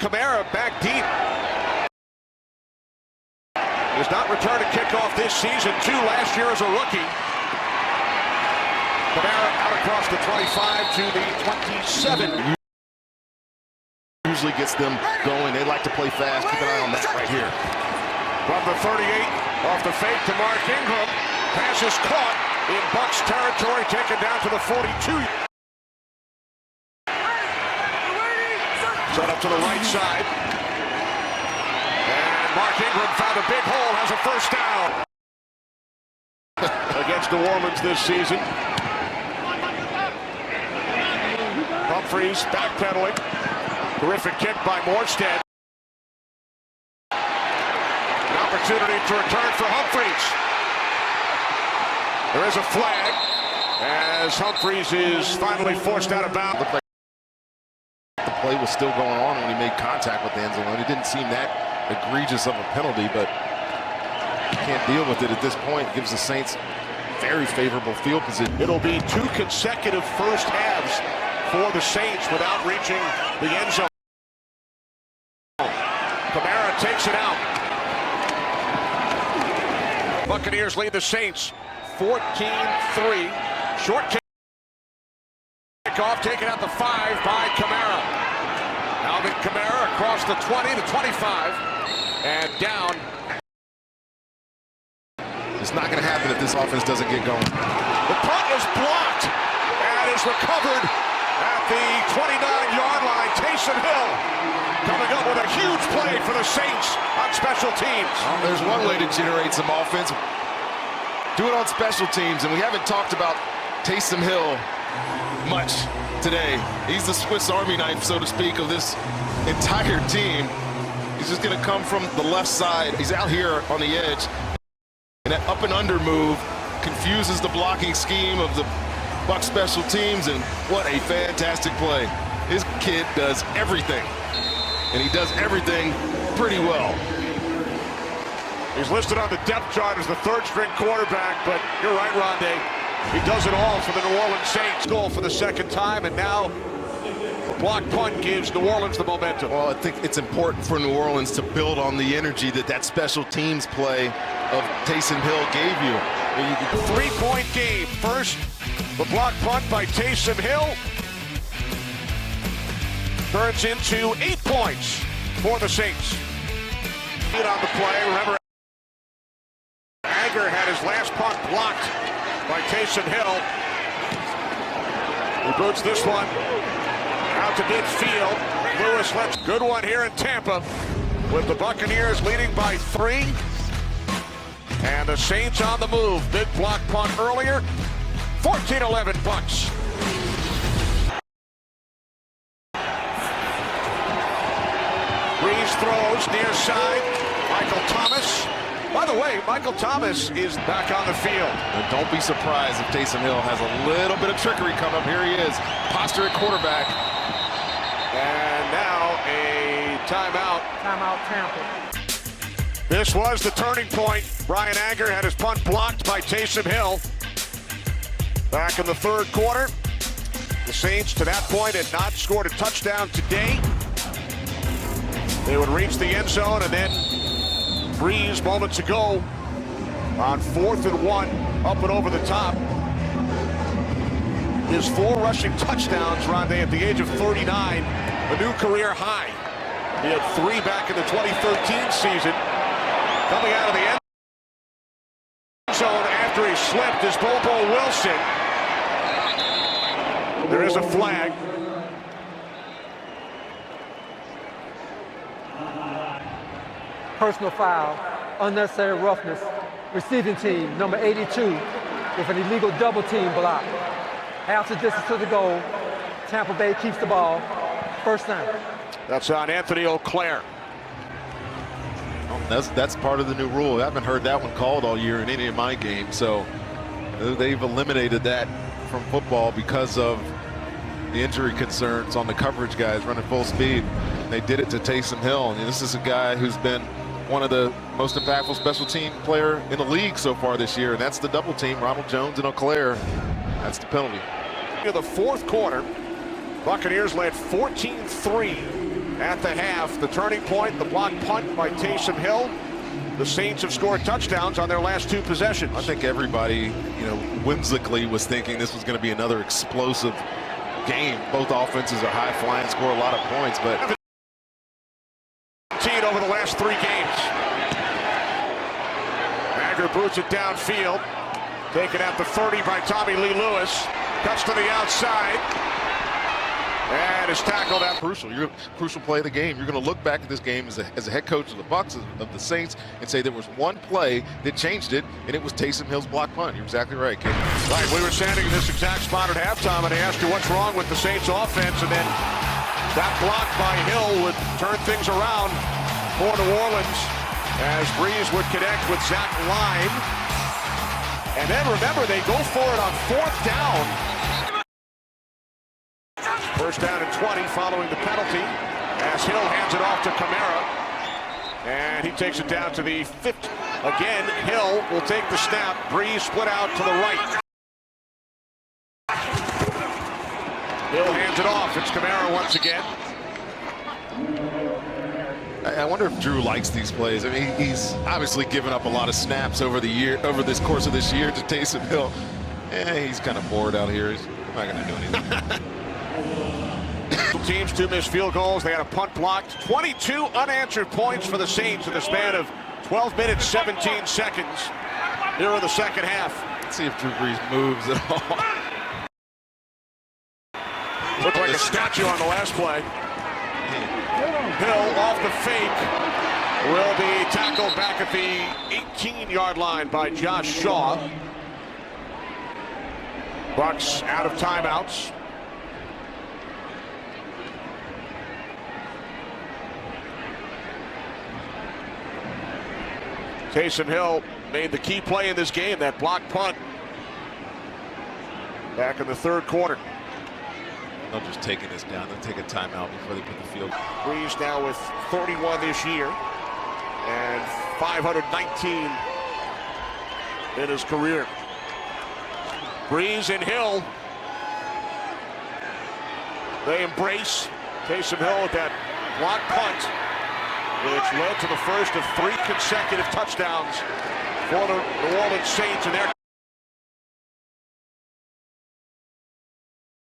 Kamara back deep. Does not return a kickoff this season. 2 last year as a rookie. Kamara out across the 25 to the 27. Usually gets them going. They like to play fast. Keep an eye on that right here. From the 38, off the fake to Mark Ingram. Pass is caught in Bucs territory, taken down to the 42. Set up to the right side. And Mark Ingram found a big hole, has a first down. Against New Orleans this season. Humphreys backpedaling. Terrific kick by Morstead. An opportunity to return for Humphreys. There is a flag as Humphreys is finally forced out of bounds. Looked like the play was still going on when he made contact with the end zone. It didn't seem that egregious of a penalty, but can't deal with it at this point. Gives the Saints very favorable field position. It'll be 2 consecutive first halves for the Saints without reaching the end zone. Kamara takes it out. Buccaneers lead the Saints 14-3. Short kickoff taken out the 5 by Kamara. Alvin Kamara across the 20 to 25 and down. It's not going to happen if this offense doesn't get going. The punt is blocked and is recovered at the 29-yard line. Taysom Hill coming up with a huge play for the Saints on special teams. There's one way to generate some offense. Do it on special teams, and we haven't talked about Taysom Hill much today. He's the Swiss Army knife, so to speak, of this entire team. He's just going to come from the left side. He's out here on the edge. And that up and under move confuses the blocking scheme of the Bucs special teams, and what a fantastic play. This kid does everything, and he does everything pretty well. He's listed on the depth chart as the 3rd-string quarterback, but you're right, Rondé. He does it all for the New Orleans Saints. Goal for the 2nd time, and now the block punt gives New Orleans the momentum. Well, I think it's important for New Orleans to build on the energy that special teams play of Taysom Hill gave you. 3-point game. First, the block punt by Taysom Hill turns into 8 points for the Saints. On the play, remember, Anger had his last punt blocked by Taysom Hill. He boots this one out to midfield. Lewis lets good one here in Tampa with the Buccaneers leading by 3. And the Saints on the move. Big block punt earlier. 14-11 Bucs. Breeze throws near side. Michael Thomas. By the way, Michael Thomas is back on the field. And don't be surprised if Taysom Hill has a little bit of trickery come up. Here he is. Posture at quarterback. And now a timeout. Timeout Tampa. This was the turning point. Brian Anger had his punt blocked by Taysom Hill. Back in the 3rd quarter. The Saints, to that point, had not scored a touchdown today. They would reach the end zone, and then Breeze moments ago on 4th and 1, up and over the top. His 4 rushing touchdowns, Rondé, at the age of 39, a new career high. He had 3 back in the 2013 season. Coming out of the end zone after he slipped is Bobo Wilson. There is a flag. Personal foul, unnecessary roughness. Receiving team, number 82, with an illegal double team block. Half the distance to the goal. Tampa Bay keeps the ball. First down. That's on Anthony O'Clair. That's part of the new rule. I haven't heard that one called all year in any of my games, so they've eliminated that from football because of the injury concerns on the coverage guys running full speed. They did it to Taysom Hill, and this is a guy who's been one of the most impactful special team player in the league so far this year, and that's the double team, Ronald Jones and O'Clair. That's the penalty. In the 4th quarter, Buccaneers led 14-3. at the half. The turning point, the block punt by Taysom Hill. The Saints have scored touchdowns on their last 2 possessions. I think everybody, whimsically was thinking this was going to be another explosive game. Both offenses are high flying, score a lot of points, but over the last 3 games. Agger boots it downfield. Taken at the 30 by Tommy Lee Lewis. Cuts to the outside. And is tackled out. Crucial play of the game. You're going to look back at this game as a head coach of the Bucs, of the Saints, and say there was one play that changed it, and it was Taysom Hill's block punt. You're exactly right, Kid. Right, we were standing in this exact spot at halftime, and I asked you what's wrong with the Saints offense, and then that block by Hill would turn things around for New Orleans as Breeze would connect with Zach Line. And then remember, they go for it on 4th down. First down and 20 following the penalty as Hill hands it off to Kamara. And he takes it down to the 50. Again, Hill will take the snap. Breeze split out to the right. Hill hands it off. It's Kamara once again. I wonder if Drew likes these plays. I mean, he's obviously given up a lot of snaps over this course of this year to Taysom Hill. He's kind of bored out here. He's not going to do anything. Teams 2 missed field goals. They had a punt blocked. 22 unanswered points for the Saints in the span of 12 minutes, 17 seconds here in the second half. Let's see if Drew Brees moves at all. Looked like a statue on the last play. Hill off the fake will be tackled back at the 18-yard line by Josh Shaw. Bucs out of timeouts. Taysom Hill made the key play in this game, that block punt back in the 3rd quarter. They're just taking this down. They'll take a timeout before they put the field. Breeze now with 31 this year and 519 in his career. Breeze and Hill, they embrace Taysom Hill with that block punt, which led to the first of 3 consecutive touchdowns for the New Orleans Saints in their